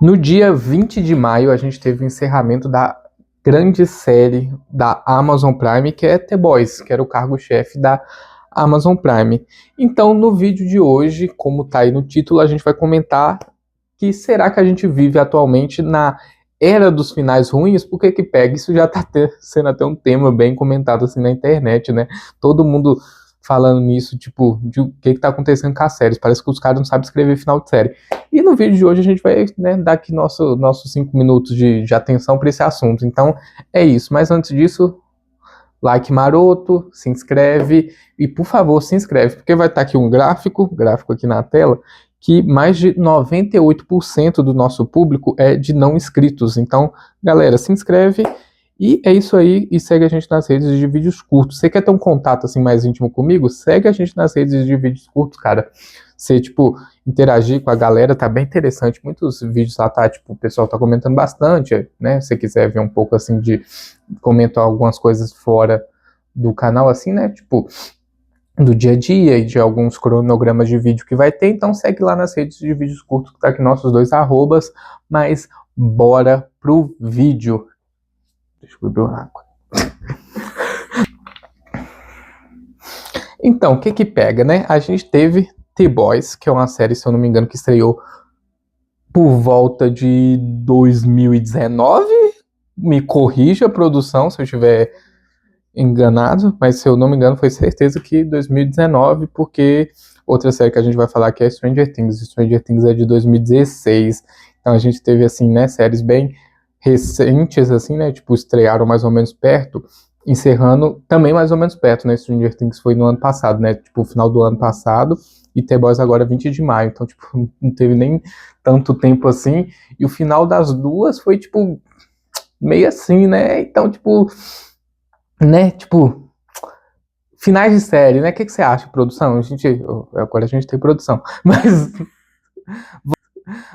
No dia 20 de maio, a gente teve o encerramento da grande série da Amazon Prime, que é The Boys, que era o cargo-chefe da Amazon Prime. Então, no vídeo de hoje, como tá aí no título, a gente vai comentar que será que a gente vive atualmente na era dos finais ruins? Por que que pega? Isso já tá sendo até um tema bem comentado assim na internet, né? Todo mundo falando nisso, tipo, de o que tá acontecendo com as séries. Parece que os caras não sabem escrever final de série. E no vídeo de hoje a gente vai, né, dar aqui nossos 5 minutos de atenção para esse assunto. Então é isso. Mas antes disso, like maroto, se inscreve e por favor se inscreve, porque vai estar aqui um gráfico aqui na tela, que mais de 98% do nosso público é de não inscritos. Então, galera, se inscreve e é isso aí, e segue a gente nas redes de vídeos curtos. Você quer ter um contato assim mais íntimo comigo? Segue a gente nas redes de vídeos curtos, cara. Você, tipo, interagir com a galera tá bem interessante. Muitos vídeos lá tá, tipo, o pessoal tá comentando bastante, né? Se você quiser ver um pouco assim de comentar algumas coisas fora do canal, assim, né? Tipo, do dia a dia e de alguns cronogramas de vídeo que vai ter. Então segue lá nas redes de vídeos curtos, que tá aqui nossos dois arrobas. Mas bora pro vídeo. Deixa eu beber água. Então, o que que pega, né? A gente teve The Boys, que é uma série, se eu não me engano, que estreou por volta de 2019. Me corrija a produção se eu estiver enganado, mas se eu não me engano foi certeza que 2019, porque outra série que a gente vai falar aqui é Stranger Things. Stranger Things é de 2016, então a gente teve assim, né, séries bem recentes assim, né, tipo estrearam mais ou menos perto, encerrando também mais ou menos perto, né. Stranger Things foi no ano passado, né, tipo final do ano passado, e The Boys agora 20 de maio, então tipo não teve nem tanto tempo assim, e o final das duas foi tipo meio assim, né, então tipo, né, tipo, finais de série, né? O que você acha, produção? Agora a gente tem produção. Mas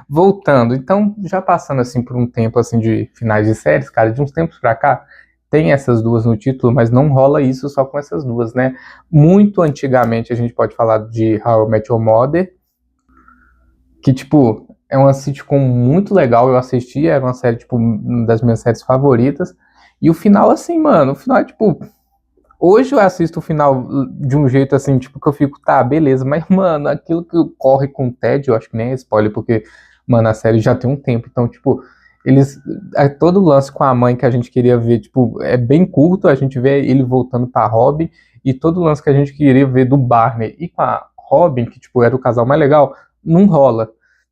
voltando, então, já passando assim por um tempo assim de finais de séries, cara, de uns tempos pra cá, tem essas duas no título, mas não rola isso só com essas duas, né? Muito antigamente a gente pode falar de How I Met Your Mother, que, tipo, é uma sitcom muito legal, eu assisti, era uma série, tipo, uma das minhas séries favoritas. E o final, assim, mano, o final é, tipo, hoje eu assisto o final de um jeito assim, tipo, que eu fico, tá, beleza, mas, mano, aquilo que ocorre com o Ted, eu acho que nem é spoiler, porque, mano, a série já tem um tempo, então, tipo, eles. Todo lance com a mãe que a gente queria ver, tipo, é bem curto, a gente vê ele voltando pra Robin, e todo lance que a gente queria ver do Barney e com a Robin, que, tipo, era o casal mais legal, não rola.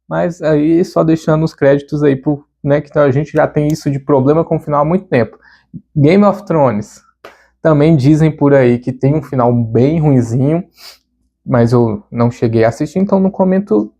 Mas aí, só deixando os créditos aí, por, né, que a gente já tem isso de problema com o final há muito tempo. Game of Thrones. Também dizem por aí que tem um final bem ruinzinho, mas eu não cheguei a assistir, então não comento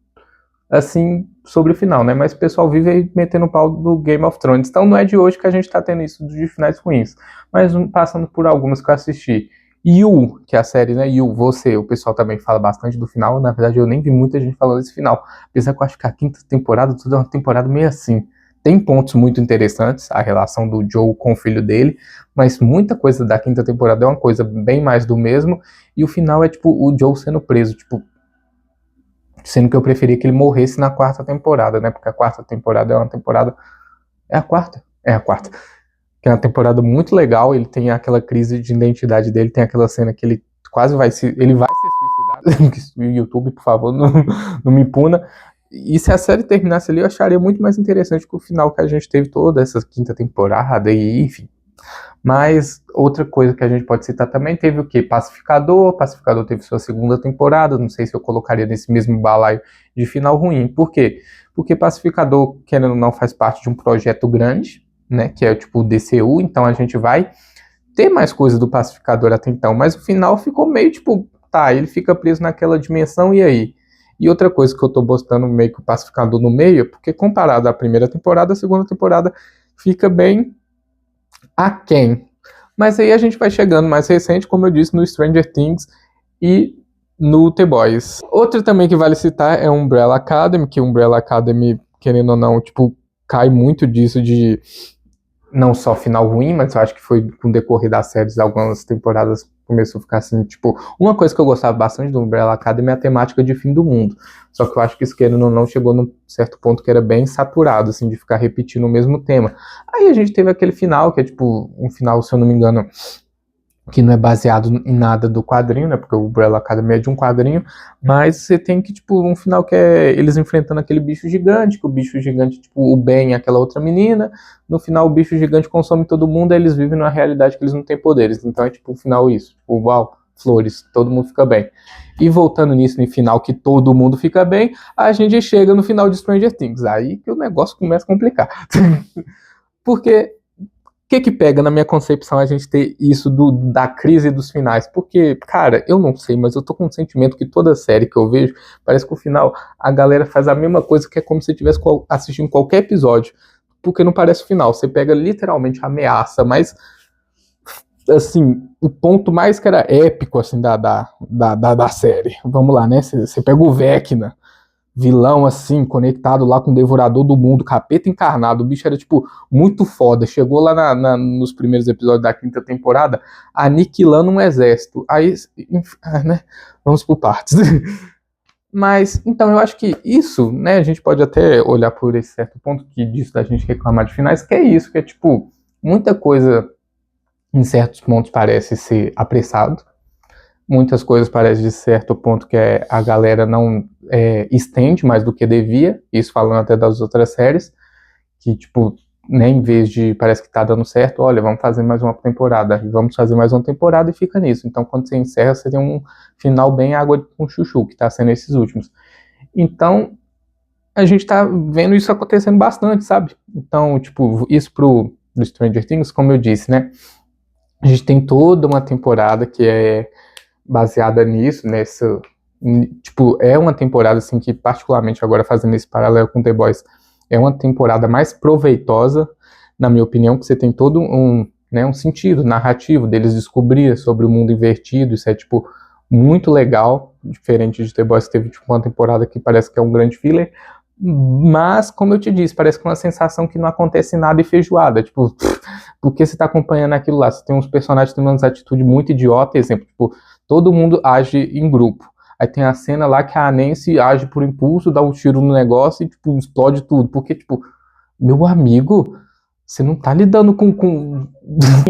assim sobre o final, né? Mas o pessoal vive aí metendo o pau do Game of Thrones. Então não é de hoje que a gente tá tendo isso de finais ruins. Mas passando por algumas que eu assisti. You, que é a série, né? You, Você, o pessoal também fala bastante do final. Na verdade, eu nem vi muita gente falando desse final. Apesar que eu acho que a quinta temporada, tudo é uma temporada meio assim. Tem pontos muito interessantes, a relação do Joe com o filho dele, mas muita coisa da quinta temporada é uma coisa bem mais do mesmo, e o final é tipo o Joe sendo preso, tipo, sendo que eu preferia que ele morresse na quarta temporada, né? Porque a quarta temporada é uma temporada. É a quarta? É a quarta. Que é uma temporada muito legal, ele tem aquela crise de identidade dele, tem aquela cena que ele quase vai se. Ele vai se suicidar. O YouTube, por favor, não me puna. E se a série terminasse ali, eu acharia muito mais interessante que o final que a gente teve toda essa quinta temporada, e enfim. Mas outra coisa que a gente pode citar também teve o quê? Pacificador. Pacificador teve sua segunda temporada. Não sei se eu colocaria nesse mesmo balaio de final ruim. Por quê? Porque Pacificador, querendo ou não, faz parte de um projeto grande, né? Que é tipo o DCU. Então a gente vai ter mais coisa do Pacificador até então. Mas o final ficou meio tipo, tá, ele fica preso naquela dimensão e aí? E outra coisa que eu tô botando meio que o Pacificador no meio, é porque comparado à primeira temporada, a segunda temporada fica bem aquém. Mas aí a gente vai chegando mais recente, como eu disse, no Stranger Things e no The Boys. Outro também que vale citar é Umbrella Academy, que Umbrella Academy, querendo ou não, tipo, cai muito disso de, não só final ruim, mas eu acho que foi com o decorrer das séries, algumas temporadas começou a ficar assim, tipo, uma coisa que eu gostava bastante do Umbrella Academy é a temática de fim do mundo, só que eu acho que isso, querendo ou não, chegou num certo ponto que era bem saturado, assim, de ficar repetindo o mesmo tema. Aí a gente teve aquele final, que é tipo, um final, se eu não me engano, que não é baseado em nada do quadrinho, né, porque o Umbrella Academy é de um quadrinho, mas você tem que, tipo, um final que é eles enfrentando aquele bicho gigante, que o bicho gigante, tipo, o Ben e aquela outra menina, no final o bicho gigante consome todo mundo, aí eles vivem numa realidade que eles não têm poderes, então é tipo, o final isso, tipo, uau, flores, todo mundo fica bem. E voltando nisso, no final que todo mundo fica bem, a gente chega no final de Stranger Things, aí que o negócio começa a complicar. Porque que pega na minha concepção a gente ter isso da crise dos finais? Porque, cara, eu não sei, mas eu tô com um sentimento que toda série que eu vejo, parece que o final a galera faz a mesma coisa, que é como se estivesse assistindo qualquer episódio, porque não parece o final. Você pega literalmente a ameaça, mas, assim, o ponto mais que era épico, assim, da série. Vamos lá, né? Você pega o Vecna, vilão, assim, conectado lá com o Devorador do Mundo, capeta encarnado, o bicho era, tipo, muito foda, chegou lá nos primeiros episódios da quinta temporada, aniquilando um exército, aí, né, vamos por partes. Mas, então, eu acho que isso, né, a gente pode até olhar por esse certo ponto, que disso da gente reclamar de finais, que é isso, que é, tipo, muita coisa, em certos pontos, parece ser apressado, muitas coisas parecem de certo ponto que a galera não estende mais do que devia, isso falando até das outras séries, que tipo, né, em vez de parece que tá dando certo, olha, vamos fazer mais uma temporada, vamos fazer mais uma temporada e fica nisso. Então quando você encerra, você tem um final bem água com chuchu, que tá sendo esses últimos. Então a gente tá vendo isso acontecendo bastante, sabe? Então, tipo, isso do Stranger Things, como eu disse, né, a gente tem toda uma temporada que é baseada nisso, tipo, é uma temporada, assim, que particularmente agora fazendo esse paralelo com The Boys, é uma temporada mais proveitosa, na minha opinião, que você tem todo um sentido narrativo deles descobrir sobre o mundo invertido, isso é, tipo, muito legal, diferente de The Boys, que teve, tipo, uma temporada que parece que é um grande filler, mas, como eu te disse, parece que é uma sensação que não acontece nada e feijoada, tipo, porque você tá acompanhando aquilo lá, você tem uns personagens que têm umas atitudes muito idiotas, exemplo, tipo, todo mundo age em grupo. Aí tem a cena lá que a Nancy age por impulso, dá um tiro no negócio e, tipo, explode tudo. Porque, tipo, meu amigo, você não tá lidando com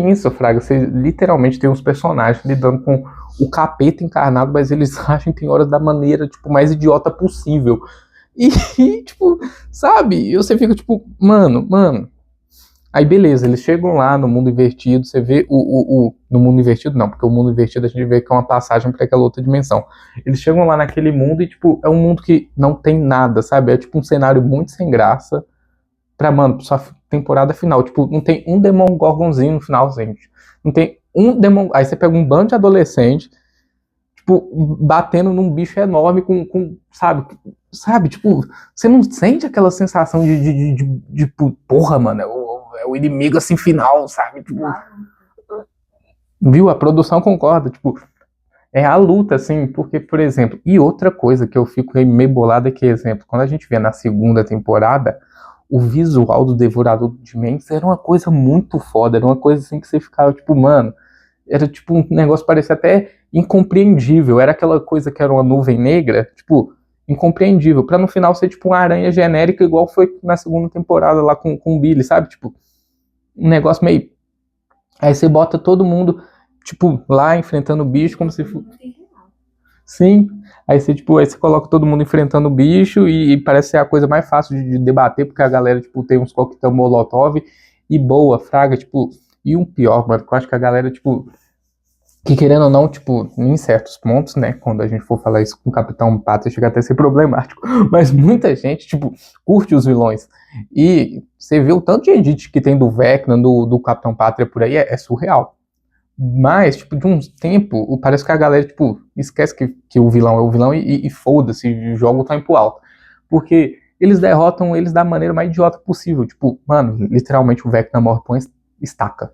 isso, Fraga. Você literalmente tem uns personagens lidando com o capeta encarnado, mas eles agem, tem horas, da maneira, tipo, mais idiota possível. E, tipo, sabe? E você fica, tipo, mano. Aí beleza, eles chegam lá no mundo invertido, você vê no mundo invertido não, porque o mundo invertido a gente vê que é uma passagem para aquela outra dimensão. Eles chegam lá naquele mundo e, tipo, é um mundo que não tem nada, sabe? É tipo um cenário muito sem graça pra, mano, sua temporada final. Tipo, não tem um Demogorgonzinho no final, gente. Não tem um Demon... Aí você pega um bando de adolescente, tipo, batendo num bicho enorme sabe, tipo, você não sente aquela sensação de porra, mano, é o inimigo assim final, sabe, tipo, viu, a produção concorda, tipo, é a luta, assim, porque, por exemplo, e outra coisa que eu fico meio bolado é que, exemplo, quando a gente vê na segunda temporada, o visual do Devorador de Mentes era uma coisa muito foda, era uma coisa assim que você ficava, tipo, mano, era tipo um negócio que parecia até incompreendível, era aquela coisa que era uma nuvem negra, tipo, incompreendível, pra no final ser tipo uma aranha genérica igual foi na segunda temporada lá com o Billy, sabe, tipo, um negócio meio... Aí você bota todo mundo, tipo, lá enfrentando o bicho como se fosse... Sim, aí você coloca todo mundo enfrentando o bicho e parece ser a coisa mais fácil de debater, porque a galera, tipo, tem uns coquetel molotov e boa, fraga, tipo... E um pior, mano, que eu acho que a galera, tipo, que querendo ou não, tipo, em certos pontos, né, quando a gente for falar isso com o Capitão Pátria, chega até a ser problemático, mas muita gente, tipo, curte os vilões. E você vê o tanto de edit que tem do Vecna, do Capitão Pátria por aí, é surreal. Mas, tipo, de um tempo, parece que a galera, tipo, esquece que o vilão é o vilão e foda-se, joga o time pro alto. Porque eles derrotam eles da maneira mais idiota possível. Tipo, mano, literalmente o Vecna morre com estaca.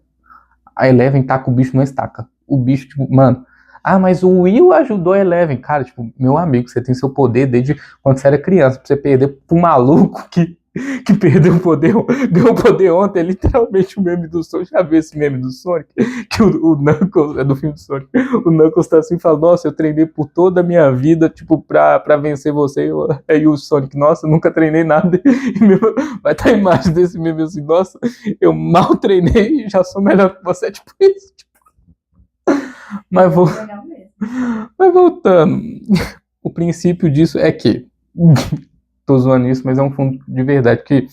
A Eleven taca o bicho numa estaca. O bicho, tipo, mano... Ah, mas o Will ajudou a Eleven. Cara, tipo, meu amigo, você tem seu poder desde quando você era criança. Pra você perder pro maluco que que perdeu o poder, ganhou o poder ontem, é literalmente o meme do Sonic. Já viu esse meme do Sonic? Que o Knuckles, é do filme do Sonic, o Knuckles tá assim e fala, nossa, eu treinei por toda a minha vida, tipo, pra vencer você. Aí o Sonic, nossa, nunca treinei nada. E mesmo, vai estar a imagem desse meme assim, nossa, eu mal treinei e já sou melhor que você, tipo isso. Tipo. Mas, mas voltando, o princípio disso é que tô zoando isso, mas é um fundo de verdade, que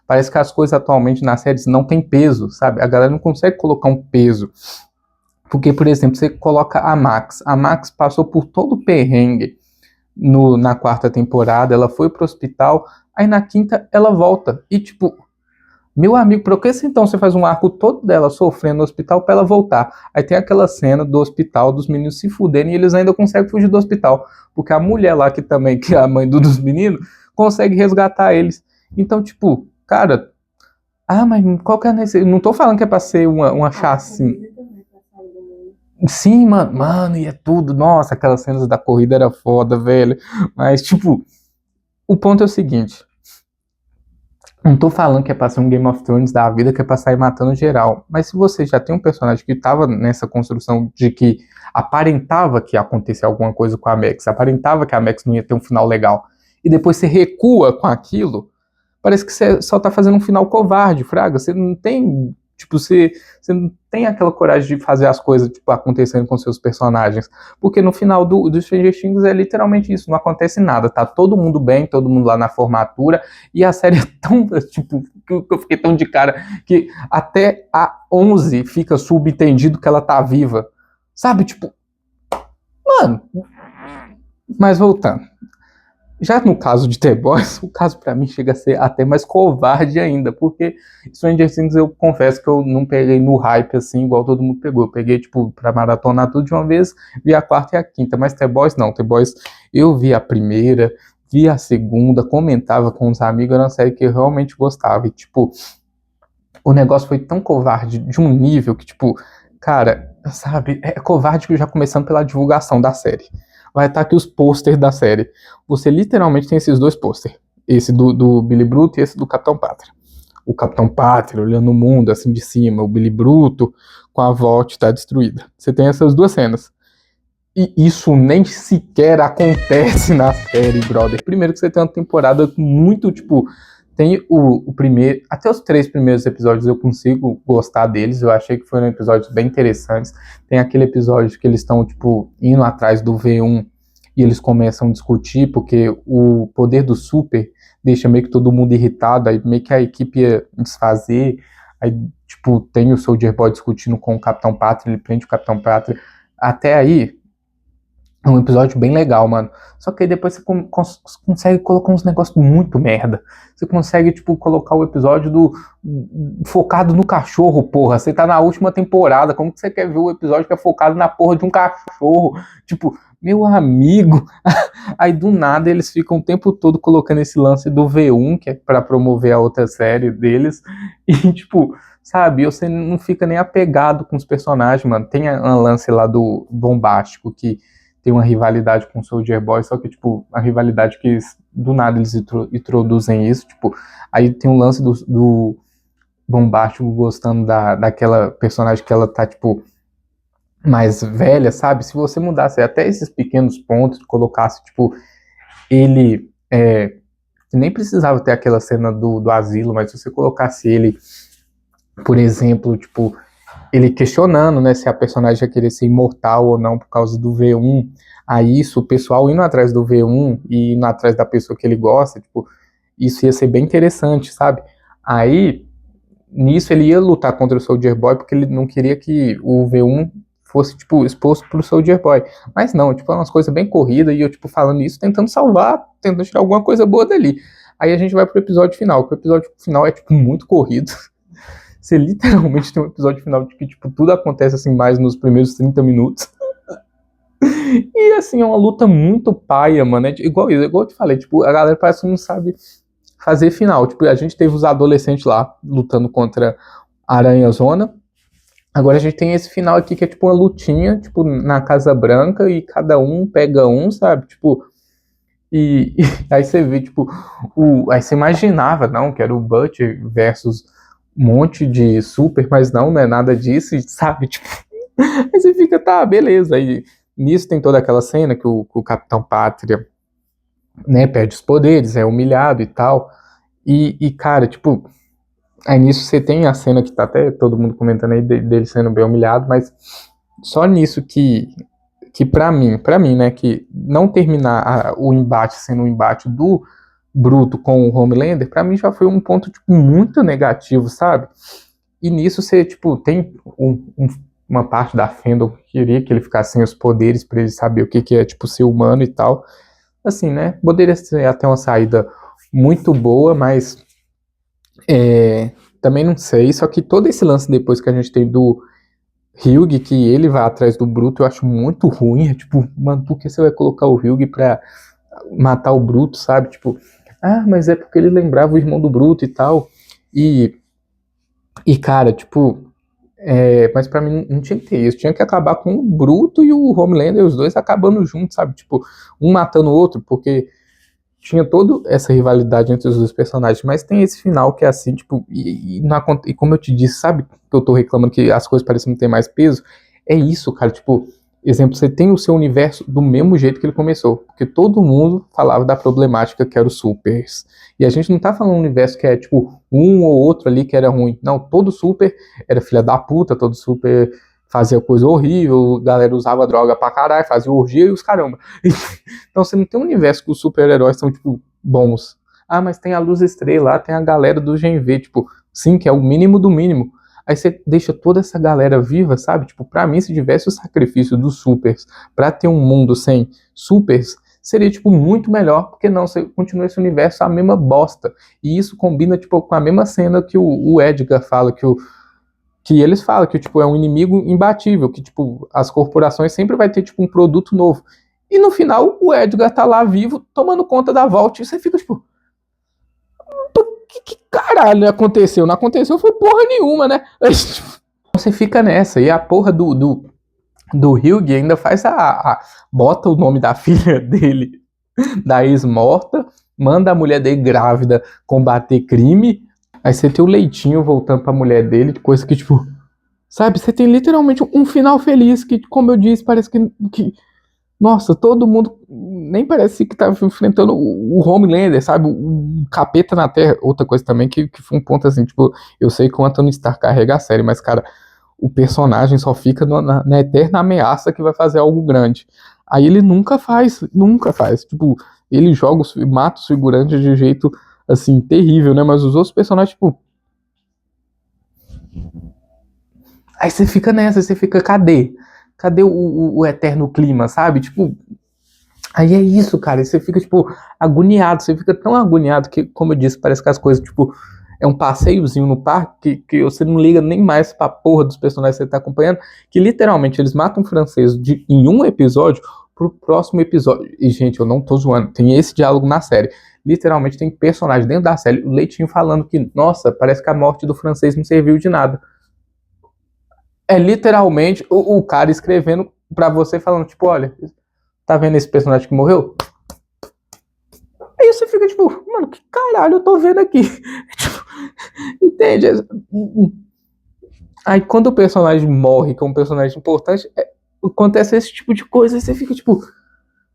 parece que as coisas atualmente nas séries não tem peso, sabe? A galera não consegue colocar um peso. Porque, por exemplo, você coloca a Max passou por todo o perrengue na quarta temporada, ela foi pro hospital, aí na quinta ela volta. E tipo, meu amigo, por que então você faz um arco todo dela sofrendo no hospital pra ela voltar? Aí tem aquela cena do hospital, dos meninos se fuderem e eles ainda conseguem fugir do hospital. Porque a mulher lá, que também, que é a mãe dos meninos, consegue resgatar eles. Então, tipo, cara, mas qual que é a necessidade? Não tô falando que é pra ser uma chacina. Sim, mano, e é tudo. Nossa, aquelas cenas da corrida era foda, velho. Mas, tipo, o ponto é o seguinte. Não tô falando que é pra ser um Game of Thrones da vida, que é pra sair matando geral. Mas se você já tem um personagem que tava nessa construção de que aparentava que ia acontecer alguma coisa com a Max, aparentava que a Max não ia ter um final legal, e depois você recua com aquilo, parece que você só tá fazendo um final covarde, fraga. Você não tem, tipo, você não tem aquela coragem de fazer as coisas, tipo, acontecendo com seus personagens. Porque no final do Stranger Things é literalmente isso, não acontece nada. Tá todo mundo bem, todo mundo lá na formatura, e a série é tão, tipo, que eu fiquei tão de cara, que até a 11 fica subentendido que ela tá viva. Sabe, tipo, mano. Mas voltando. Já no caso de The Boys, o caso pra mim chega a ser até mais covarde ainda, porque Stranger Things eu confesso que eu não peguei no hype assim, igual todo mundo pegou. Eu peguei, tipo, pra maratonar tudo de uma vez, vi a quarta e a quinta, mas The Boys não. The Boys eu vi a primeira, vi a segunda, comentava com os amigos, era uma série que eu realmente gostava. E, tipo, o negócio foi tão covarde de um nível que, tipo, cara, sabe, é covarde já começando pela divulgação da série. Vai estar aqui os pôsteres da série. Você literalmente tem esses dois pôsteres. Esse do Billy Bruto e esse do Capitão Pátria. O Capitão Pátria olhando o mundo assim de cima, o Billy Bruto com a Vault tá destruída. Você tem essas duas cenas. E isso nem sequer acontece na série, brother. Primeiro que você tem uma temporada muito, tipo, tem o primeiro, até os 3 primeiros episódios eu consigo gostar deles, eu achei que foram episódios bem interessantes. Tem aquele episódio que eles estão, tipo, indo atrás do V1 e eles começam a discutir, porque o poder do Super deixa meio que todo mundo irritado, aí meio que a equipe ia desfazer, aí, tipo, tem o Soldier Boy discutindo com o Capitão Pátria, ele prende o Capitão Pátria. Até aí, é um episódio bem legal, mano. Só que aí depois você consegue colocar uns negócios muito merda. Você consegue, tipo, colocar o episódio focado no cachorro, porra. Você tá na última temporada. Como que você quer ver o episódio que é focado na porra de um cachorro? Tipo, meu amigo. Aí do nada eles ficam o tempo todo colocando esse lance do V1, que é pra promover a outra série deles. E, tipo, sabe, você não fica nem apegado com os personagens, mano. Tem um lance lá do Bombástico que tem uma rivalidade com o Soldier Boy, só que, tipo, a rivalidade que do nada eles introduzem isso, tipo, aí tem um lance do Bombástico gostando daquela personagem que ela tá, tipo, mais velha, sabe? Se você mudasse até esses pequenos pontos, colocasse, tipo, ele, nem precisava ter aquela cena do asilo, mas se você colocasse ele, por exemplo, tipo, ele questionando, né, se a personagem ia querer ser imortal ou não por causa do V1, aí isso, o pessoal indo atrás do V1 e indo atrás da pessoa que ele gosta, tipo, isso ia ser bem interessante, sabe? Aí, nisso ele ia lutar contra o Soldier Boy porque ele não queria que o V1 fosse, tipo, exposto pro Soldier Boy. Mas não, tipo, é umas coisas bem corridas e eu, tipo, falando isso, tentando salvar, tentando tirar alguma coisa boa dali. Aí a gente vai pro episódio final, que o episódio final é, tipo, muito corrido. Você literalmente tem um episódio final de que, tipo, tudo acontece, assim, mais nos primeiros 30 minutos. E, assim, é uma luta muito paia, mano. Igual eu te falei, tipo, a galera parece que não sabe fazer final. Tipo, a gente teve os adolescentes lá, lutando contra a Aranha Zona. Agora a gente tem esse final aqui, que é, tipo, uma lutinha, tipo, na Casa Branca, e cada um pega um, sabe? Tipo, E aí você vê, tipo, aí você imaginava, não, que era o Butch versus um monte de super, mas não é nada disso, sabe? Tipo, aí você fica, tá, beleza. Aí nisso tem toda aquela cena que o Capitão Pátria, né, perde os poderes, é humilhado e tal. Cara, tipo, aí nisso você tem a cena que tá até todo mundo comentando aí dele sendo bem humilhado, mas só nisso que para mim, né, que não terminar o embate sendo um embate do Bruto com o Homelander, pra mim já foi um ponto, tipo, muito negativo, sabe? E nisso você, tipo, tem uma parte da Fandom que queria que ele ficasse sem os poderes pra ele saber o que é, tipo, ser humano e tal. Assim, né, poderia ser até uma saída muito boa, mas também não sei, só que todo esse lance depois que a gente tem do Hugh, que ele vai atrás do Bruto, eu acho muito ruim. É tipo, mano, por que você vai colocar o Hugh pra matar o Bruto, sabe? Tipo, mas é porque ele lembrava o irmão do Bruto e tal. E, cara, tipo, mas pra mim não tinha que ter isso. Tinha que acabar com o Bruto e o Homelander, os dois acabando juntos, sabe? Tipo, um matando o outro, porque tinha toda essa rivalidade entre os dois personagens, mas tem esse final que é assim, tipo, e como eu te disse, sabe que eu tô reclamando que as coisas parecem não ter mais peso? É isso, cara, tipo, exemplo, você tem o seu universo do mesmo jeito que ele começou, porque todo mundo falava da problemática que era os supers, e a gente não tá falando um universo que é, tipo, um ou outro ali que era ruim, não, todo super era filha da puta, todo super fazia coisa horrível, a galera usava droga pra caralho, fazia orgia e os caramba. Então você não tem um universo que os super-heróis são, tipo, bons. Mas tem a Luz Estrela, lá tem a galera do Gen V, tipo, sim, que é o mínimo do mínimo. Aí você deixa toda essa galera viva, sabe? Tipo, pra mim, se tivesse o sacrifício dos supers pra ter um mundo sem supers, seria, tipo, muito melhor, porque não, você continua esse universo a mesma bosta. E isso combina, tipo, com a mesma cena que o Edgar fala, que eles falam que, tipo, é um inimigo imbatível, que, tipo, as corporações sempre vai ter, tipo, um produto novo. E no final, o Edgar tá lá vivo, tomando conta da Vault, e você fica, tipo, que caralho aconteceu? Não aconteceu foi porra nenhuma, né? Você fica nessa, e a porra do Hugh ainda faz bota o nome da filha dele, da ex-morta, manda a mulher dele grávida combater crime, aí você tem o Leitinho voltando pra mulher dele, coisa que, tipo, sabe, você tem literalmente um final feliz que, como eu disse, parece que nossa, todo mundo nem parece que tá enfrentando o Homelander, sabe? O capeta na Terra. Outra coisa também que foi um ponto assim, tipo, eu sei que o Anthony Starr carrega a série, mas, cara, o personagem só fica na eterna ameaça que vai fazer algo grande. Aí ele nunca faz, nunca faz. Tipo, ele joga, mata os figurantes de jeito, assim, terrível, né? Mas os outros personagens, tipo, aí você fica nessa, você fica, cadê? Cadê o eterno clima, sabe? Tipo, aí é isso, cara. E você fica, tipo, agoniado. Você fica tão agoniado que, como eu disse, parece que as coisas, tipo, é um passeiozinho no parque que você não liga nem mais pra porra dos personagens que você tá acompanhando. Que literalmente eles matam um francês em um episódio pro próximo episódio. E, gente, eu não tô zoando. Tem esse diálogo na série. Literalmente tem personagem dentro da série, o Leitinho falando que, nossa, parece que a morte do francês não serviu de nada. É literalmente o cara escrevendo pra você falando, tipo, olha, tá vendo esse personagem que morreu? Aí você fica tipo, mano, que caralho eu tô vendo aqui? Tipo, entende? Aí quando o personagem morre, que é um personagem importante, acontece esse tipo de coisa, e você fica tipo,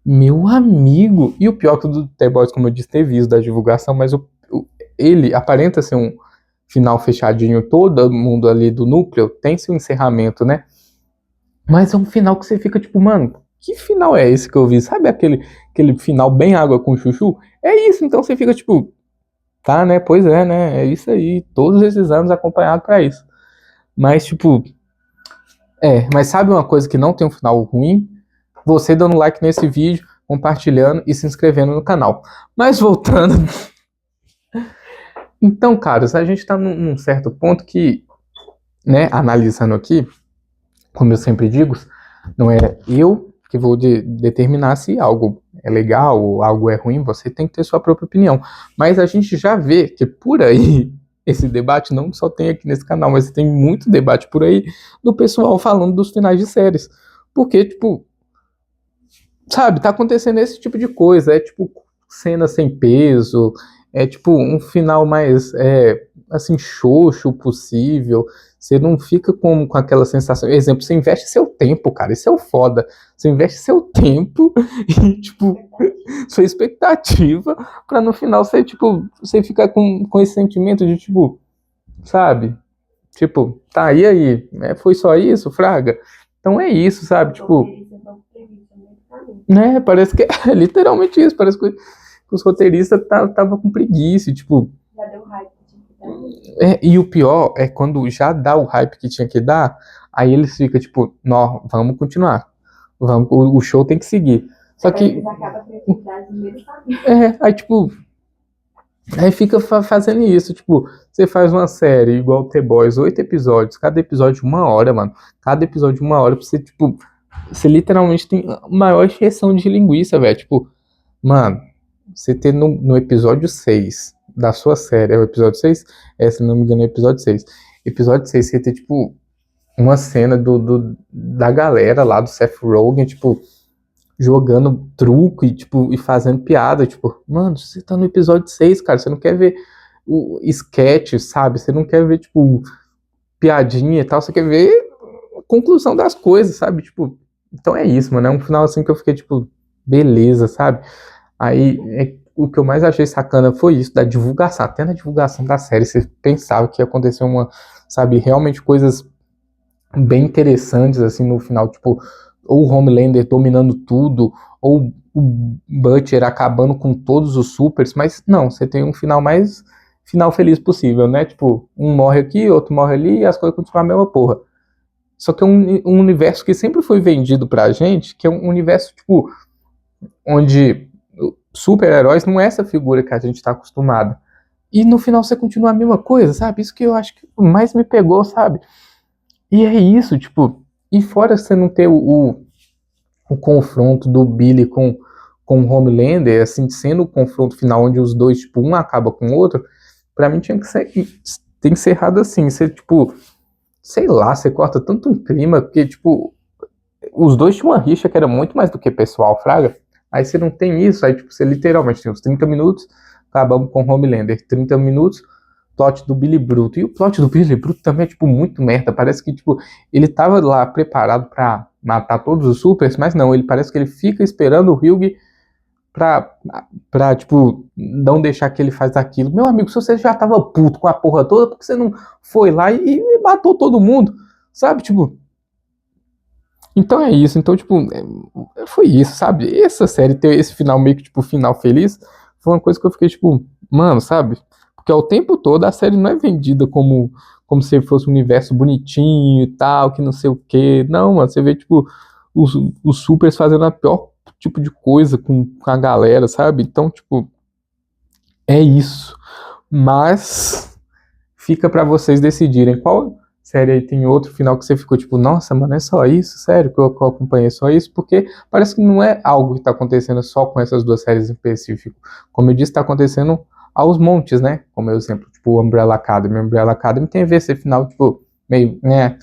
meu amigo. E o pior que o do The Boys, como eu disse, teve isso da divulgação, mas ele aparenta ser um final fechadinho, todo mundo ali do núcleo tem seu encerramento, né? Mas é um final que você fica tipo, mano, que final é esse que eu vi? Sabe aquele final bem água com chuchu? É isso, então você fica tipo, tá, né? Pois é, né? É isso aí. Todos esses anos acompanhado pra isso. Mas, tipo, mas sabe uma coisa que não tem um final ruim? Você dando like nesse vídeo, compartilhando e se inscrevendo no canal. Mas voltando. Então, caras, a gente tá num certo ponto que, né, analisando aqui, como eu sempre digo, não é eu que vou determinar se algo é legal ou algo é ruim, você tem que ter sua própria opinião. Mas a gente já vê que por aí esse debate não só tem aqui nesse canal, mas tem muito debate por aí do pessoal falando dos finais de séries. Porque, tipo, sabe, tá acontecendo esse tipo de coisa, é tipo cena sem peso, é tipo um final mais, assim, xoxo possível, você não fica com aquela sensação, exemplo, você investe seu tempo, cara, isso é o foda, você investe seu tempo e, tipo, sua expectativa, pra no final você, tipo, você ficar com esse sentimento de, tipo, sabe, tipo, tá, e aí, foi só isso, fraga? Então é isso, sabe, tipo, né, parece que é literalmente isso, parece que os roteiristas tava com preguiça, tipo, e o pior é quando já dá o hype que tinha que dar, aí eles ficam tipo, não, vamos continuar, vamos, o show tem que seguir. Só que, aí tipo, aí fica fazendo isso, tipo, você faz uma série igual The Boys, 8 episódios, cada episódio 1 hora, mano, cada episódio 1 hora, pra você, tipo, você literalmente tem a maior encheção de linguiça, velho, tipo, mano, você ter no episódio 6 da sua série, é o episódio 6? Se não me engano, é o episódio 6. Episódio 6, você ter, tipo, uma cena da galera lá, do Seth Rogen, tipo, jogando truco e, tipo, e fazendo piada, tipo, mano, você tá no episódio 6, cara, você não quer ver o sketch, sabe? Você não quer ver, tipo, piadinha e tal, você quer ver a conclusão das coisas, sabe? Tipo, então é isso, mano, é um final assim que eu fiquei, tipo, beleza, sabe? Aí, o que eu mais achei sacana foi isso, da divulgação. Até na divulgação da série, você pensava que ia acontecer sabe, realmente coisas bem interessantes, assim, no final, tipo, ou o Homelander dominando tudo, ou o Butcher acabando com todos os supers, mas não, você tem um final feliz possível, né? Tipo, um morre aqui, outro morre ali, e as coisas continuam a mesma porra. Só que é um universo que sempre foi vendido pra gente, que é um universo, tipo, onde super-heróis não é essa figura que a gente tá acostumado. E no final você continua a mesma coisa, sabe? Isso que eu acho que mais me pegou, sabe? E é isso, tipo, e fora você não ter o confronto do Billy com o Homelander, assim, sendo o confronto final onde os dois, tipo, um acaba com o outro, pra mim tem que ser errado assim, você, tipo, sei lá, você corta tanto um clima, porque, tipo, os dois tinham uma rixa que era muito mais do que pessoal, fraga. Aí você não tem isso, aí tipo, você literalmente tem uns 30 minutos, acabamos com Homelander, 30 minutos, plot do Billy Bruto. E o plot do Billy Bruto também é, tipo, muito merda. Parece que, tipo, ele tava lá preparado pra matar todos os supers, mas não, ele parece que ele fica esperando o Hugh pra, tipo, não deixar que ele faz aquilo. Meu amigo, se você já tava puto com a porra toda, por que você não foi lá e matou todo mundo? Sabe, tipo, então é isso, então, tipo, foi isso, sabe? Essa série ter esse final meio que, tipo, final feliz, foi uma coisa que eu fiquei, tipo, mano, sabe? Porque ao tempo todo a série não é vendida como se fosse um universo bonitinho e tal, que não sei o quê. Não, mano, você vê, tipo, os supers fazendo a pior tipo de coisa com a galera, sabe? Então, tipo, é isso. Mas fica pra vocês decidirem qual série aí tem outro final que você ficou tipo, nossa, mano, é só isso? Sério que eu acompanhei só isso? Porque parece que não é algo que tá acontecendo só com essas duas séries em específico. Como eu disse, tá acontecendo aos montes, né? Como exemplo, tipo, Umbrella Academy. Umbrella Academy tem a ver esse final, tipo, meio, né?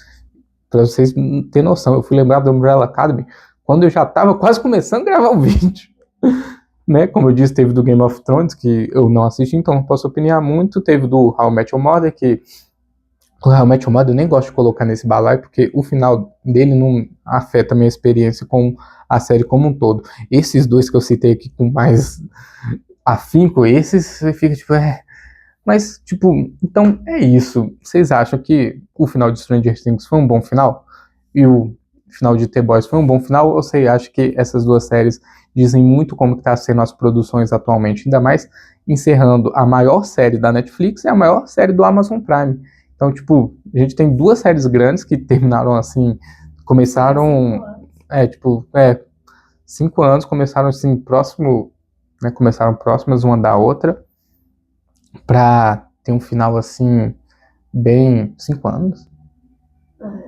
Pra vocês terem noção, eu fui lembrar do Umbrella Academy quando eu já tava quase começando a gravar o vídeo. Né, como eu disse, teve do Game of Thrones, que eu não assisti, então não posso opinar muito. Teve do How I Met Your Mother, que o How I Met Your Mother eu nem gosto de colocar nesse balaio, porque o final dele não afeta a minha experiência com a série como um todo. Esses dois que eu citei aqui com mais afinco, esses você fica tipo, Mas, tipo, então é isso. Vocês acham que o final de Stranger Things foi um bom final? E o final de The Boys foi um bom final? Ou você acha que essas duas séries dizem muito como que tá sendo as produções atualmente? Ainda mais encerrando a maior série da Netflix e a maior série do Amazon Prime. Então, tipo, a gente tem duas séries grandes que terminaram assim, começaram, tipo, 5 anos, começaram assim, próximo, né, começaram próximas uma da outra, pra ter um final assim, bem, 5 anos.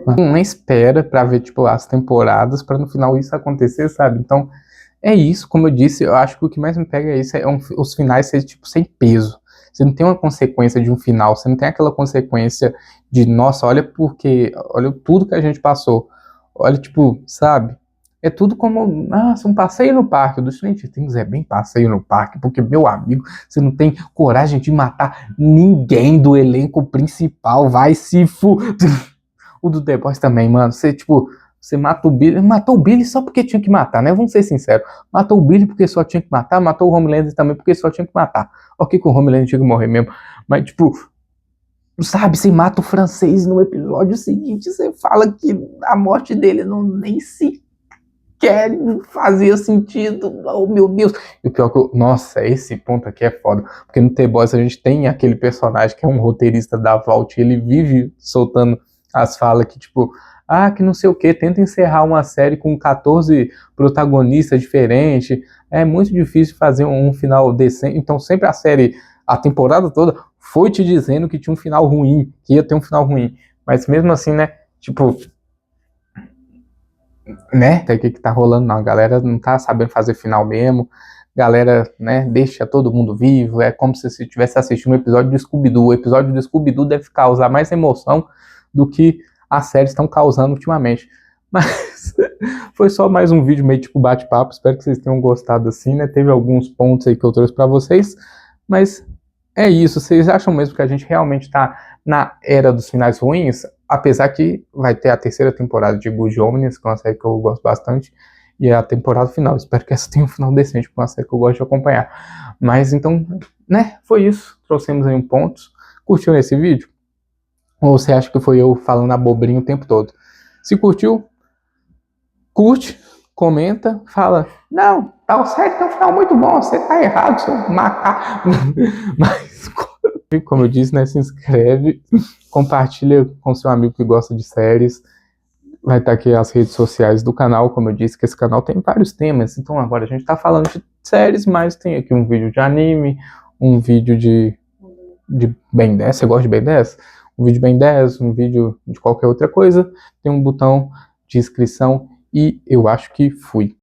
Uma espera pra ver, tipo, as temporadas, pra no final isso acontecer, sabe? Então, é isso, como eu disse, eu acho que o que mais me pega é isso, os finais serem, tipo, sem peso. Você não tem uma consequência de um final, você não tem aquela consequência de, nossa, olha tudo que a gente passou. Olha, tipo, sabe? É tudo como, um passeio no parque. O do Stranger Things é bem passeio no parque, porque, meu amigo, você não tem coragem de matar ninguém do elenco principal, vai se fu... O do The Boys também, mano, você, tipo, você mata o Billy, matou o Billy só porque tinha que matar, né? Vamos ser sinceros. Matou o Billy porque só tinha que matar, matou o Homelander também porque só tinha que matar. Ok que o Homelander tinha que morrer mesmo, mas, tipo, sabe, você mata o francês no episódio seguinte, você fala que a morte dele não nem se quer fazer sentido. Oh, meu Deus. E o pior que nossa, esse ponto aqui é foda. Porque no The Boys a gente tem aquele personagem que é um roteirista da Vault, e ele vive soltando as falas que, tipo, que não sei o que, tenta encerrar uma série com 14 protagonistas diferentes. É muito difícil fazer um final decente. Então sempre a série, a temporada toda, foi te dizendo que tinha um final ruim, que ia ter um final ruim. Mas mesmo assim, né, tipo, né? O que tá rolando, não. A galera não tá sabendo fazer final mesmo. Galera, né, deixa todo mundo vivo. É como se você estivesse assistindo um episódio do Scooby-Doo. O episódio do Scooby-Doo deve causar mais emoção do que as séries estão causando ultimamente. Mas foi só mais um vídeo meio tipo bate-papo. Espero que vocês tenham gostado assim, né? Teve alguns pontos aí que eu trouxe para vocês. Mas é isso. Vocês acham mesmo que a gente realmente tá na era dos finais ruins? Apesar que vai ter a terceira temporada de Good Omens, que é uma série que eu gosto bastante, e é a temporada final. Espero que essa tenha um final decente, porque é uma série que eu gosto de acompanhar. Mas então, né, foi isso. Trouxemos aí um ponto. Curtiu esse vídeo? Ou você acha que foi eu falando abobrinha o tempo todo? Se curtiu, curte, comenta, fala, não, tal série tem um final muito bom, você tá errado, seu macaco. Mas, como eu disse, né, se inscreve, compartilha com seu amigo que gosta de séries. Vai estar aqui as redes sociais do canal, como eu disse, que esse canal tem vários temas. Então agora a gente tá falando de séries, mas tem aqui um vídeo de anime, um vídeo de Ben 10, você gosta de Ben 10? Um vídeo de Ben 10, um vídeo de qualquer outra coisa. Tem um botão de inscrição e eu acho que fui.